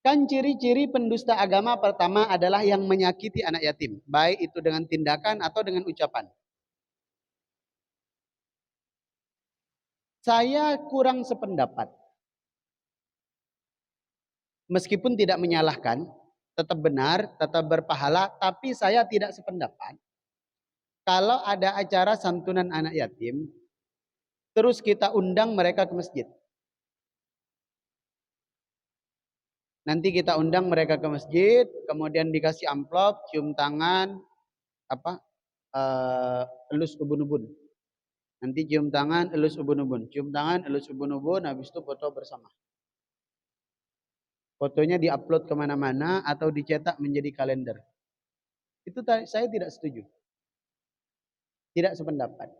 Kan ciri-ciri pendusta agama pertama adalah yang menyakiti anak yatim, baik itu dengan tindakan atau dengan ucapan. Saya kurang sependapat. Meskipun tidak menyalahkan, tetap benar, tetap berpahala, tapi saya tidak sependapat. Kalau ada acara santunan anak yatim, terus kita undang mereka ke masjid. Nanti kita undang mereka ke masjid, kemudian dikasih amplop, cium tangan, apa, elus ubun-ubun. Nanti cium tangan, elus ubun-ubun. Cium tangan, elus ubun-ubun, habis itu foto bersama. Fotonya diupload kemana-mana atau dicetak menjadi kalender. Itu saya tidak setuju. Tidak sependapat.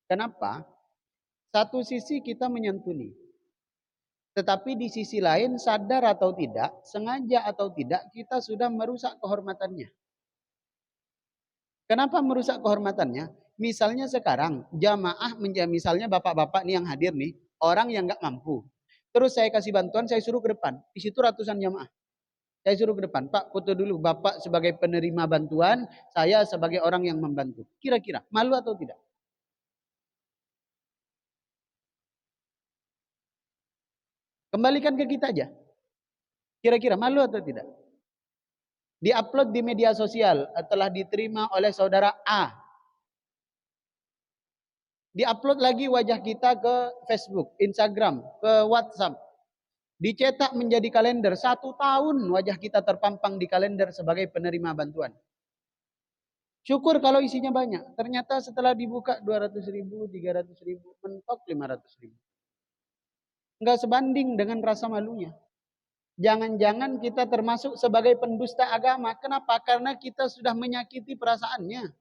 Kenapa? Satu sisi kita menyantuni. Tetapi di sisi lain sadar atau tidak, sengaja atau tidak, kita sudah merusak kehormatannya. Kenapa merusak kehormatannya? Misalnya sekarang jamaah, misalnya bapak-bapak nih yang hadir nih, orang yang nggak mampu. Terus saya kasih bantuan, saya suruh ke depan. Di situ ratusan jamaah. Saya suruh ke depan. Pak, foto dulu. Bapak sebagai penerima bantuan, saya sebagai orang yang membantu. Kira-kira malu atau tidak? Kembalikan ke kita aja. Kira-kira malu atau tidak? Diupload di media sosial, telah diterima oleh saudara A. Diupload lagi wajah kita ke Facebook, Instagram, ke WhatsApp. Dicetak menjadi kalender. 1 tahun wajah kita terpampang di kalender sebagai penerima bantuan. Syukur kalau isinya banyak. Ternyata setelah dibuka 200.000, 300.000, mentok 500.000. Enggak sebanding dengan rasa malunya. Jangan-jangan kita termasuk sebagai pendusta agama. Kenapa? Karena kita sudah menyakiti perasaannya.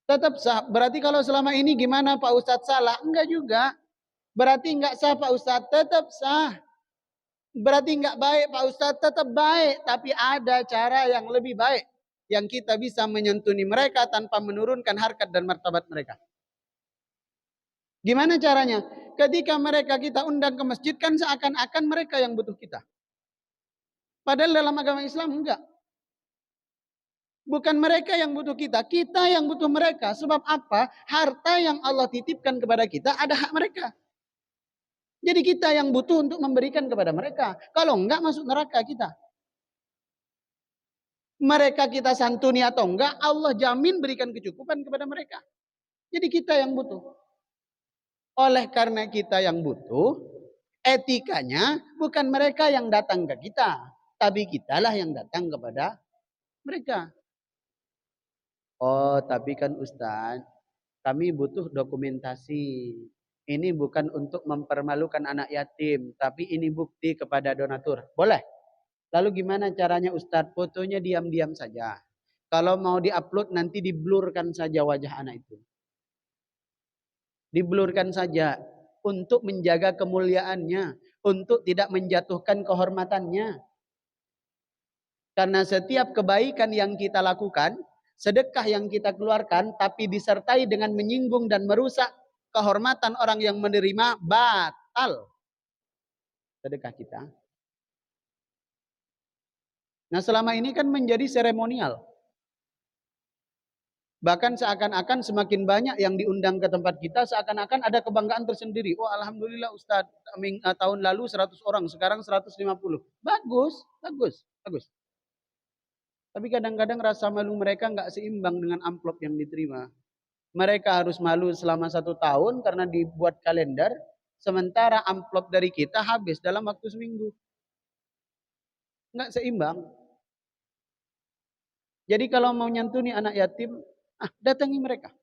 Tetap sah. Berarti kalau selama ini gimana Pak Ustadz salah? Enggak juga. Berarti enggak sah Pak Ustadz? Tetap sah. Berarti enggak baik Pak Ustadz? Tetap baik. Tapi ada cara yang lebih baik. Yang kita bisa menyentuni mereka tanpa menurunkan harkat dan martabat mereka. Gimana caranya? Ketika mereka kita undang ke masjid, kan seakan-akan mereka yang butuh kita. Padahal dalam agama Islam enggak. Bukan mereka yang butuh kita, kita yang butuh mereka. Sebab apa? Harta yang Allah titipkan kepada kita ada hak mereka. Jadi kita yang butuh untuk memberikan kepada mereka. Kalau enggak masuk neraka kita. Mereka kita santuni atau enggak, Allah jamin berikan kecukupan kepada mereka. Jadi kita yang butuh. Oleh karena kita yang butuh, etikanya bukan mereka yang datang ke kita, tapi kitalah yang datang kepada mereka. Oh, tapi kan Ustaz, kami butuh dokumentasi. Ini bukan untuk mempermalukan anak yatim, tapi ini bukti kepada donatur. Boleh. Lalu gimana caranya Ustaz? Fotonya diam-diam saja. Kalau mau diupload nanti diblurkan saja wajah anak itu. Diblurkan saja untuk menjaga kemuliaannya, untuk tidak menjatuhkan kehormatannya. Karena setiap kebaikan yang kita lakukan, sedekah yang kita keluarkan, tapi disertai dengan menyinggung dan merusak kehormatan orang yang menerima, batal sedekah kita. Nah selama ini kan menjadi seremonial. Bahkan seakan-akan semakin banyak yang diundang ke tempat kita, seakan-akan ada kebanggaan tersendiri. Oh Alhamdulillah Ustadz, tahun lalu 100 orang, sekarang 150. Bagus, bagus, bagus. Tapi kadang-kadang rasa malu mereka nggak seimbang dengan amplop yang diterima. Mereka harus malu selama 1 tahun karena dibuat kalender, sementara amplop dari kita habis dalam waktu seminggu. Nggak seimbang. Jadi kalau mau nyantuni anak yatim, datangi mereka.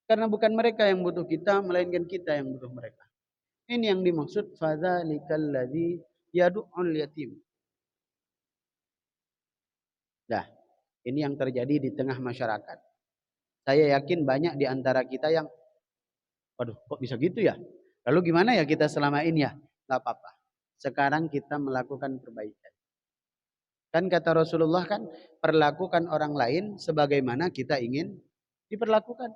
Karena bukan mereka yang butuh kita, melainkan kita yang butuh mereka. Ini yang dimaksud fadzalikal ladzi yad'ul yatim. Dah, ini yang terjadi di tengah masyarakat. Saya yakin banyak di antara kita yang, waduh kok bisa gitu ya? Lalu gimana ya kita selama ini ya? Gak apa-apa. Sekarang kita melakukan perbaikan. Kan kata Rasulullah kan, perlakukan orang lain sebagaimana kita ingin diperlakukan.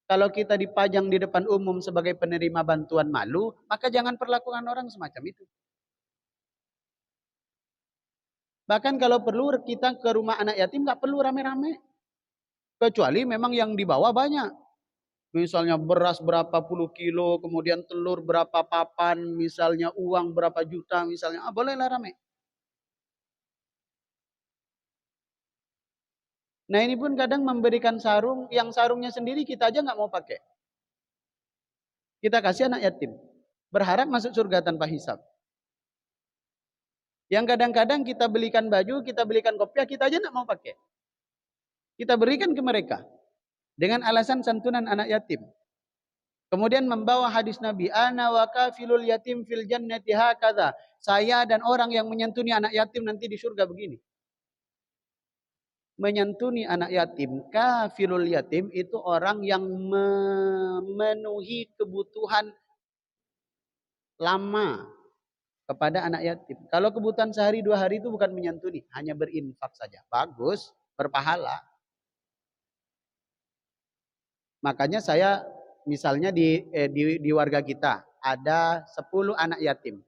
Kalau kita dipajang di depan umum sebagai penerima bantuan malu, maka jangan perlakukan orang semacam itu. Bahkan kalau perlu kita ke rumah anak yatim nggak perlu rame-rame. Kecuali memang yang dibawa banyak. Misalnya beras berapa puluh kilo, kemudian telur berapa papan, misalnya uang berapa juta, misalnya, bolehlah rame. Nah ini pun kadang memberikan sarung, yang sarungnya sendiri kita aja nggak mau pakai. Kita kasih anak yatim. Berharap masuk surga tanpa hisab. Yang kadang-kadang kita belikan baju, kita belikan kopiah, kita aja nggak mau pakai. Kita berikan ke mereka. Dengan alasan santunan anak yatim. Kemudian membawa hadis Nabi, ana wa kafilul yatim fil jannati hakadha. Saya dan orang yang menyantuni anak yatim nanti di surga begini. Menyantuni anak yatim, kafilul yatim itu orang yang memenuhi kebutuhan lama kepada anak yatim. Kalau kebutuhan sehari 2 hari itu bukan menyantuni, hanya berinfak saja. Bagus, berpahala. Makanya saya misalnya di warga kita ada 10 anak yatim.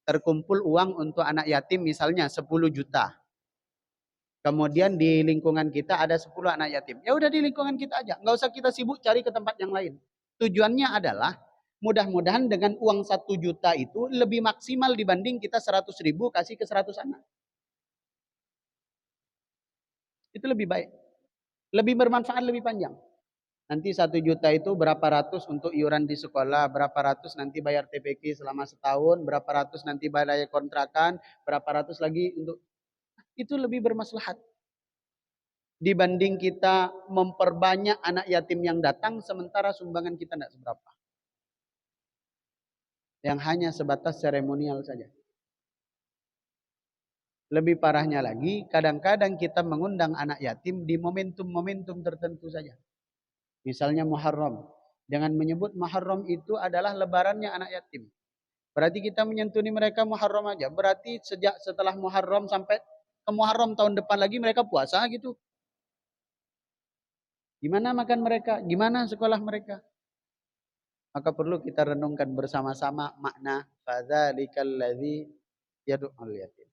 Terkumpul uang untuk anak yatim misalnya 10 juta. Kemudian di lingkungan kita ada 10 anak yatim. Ya udah di lingkungan kita aja. Nggak usah kita sibuk cari ke tempat yang lain. Tujuannya adalah mudah-mudahan dengan uang 1 juta itu lebih maksimal dibanding kita 100.000 kasih ke 100 anak. Itu lebih baik. Lebih bermanfaat, lebih panjang. Nanti 1 juta itu berapa ratus untuk iuran di sekolah, berapa ratus nanti bayar TPK selama setahun, berapa ratus nanti bayar kontrakan, berapa ratus lagi untuk itu lebih bermaslahat dibanding kita memperbanyak anak yatim yang datang sementara sumbangan kita tidak seberapa. Yang hanya sebatas seremonial saja. Lebih parahnya lagi, kadang-kadang kita mengundang anak yatim di momentum-momentum tertentu saja. Misalnya Muharram. Dengan menyebut Muharram itu adalah lebarannya anak yatim. Berarti kita menyantuni mereka Muharram aja. Berarti sejak setelah Muharram sampai ke Muharram tahun depan lagi mereka puasa gitu. Gimana makan mereka? Gimana sekolah mereka? Maka perlu kita renungkan bersama-sama makna fadzalikal ladzi yad'ul yatim.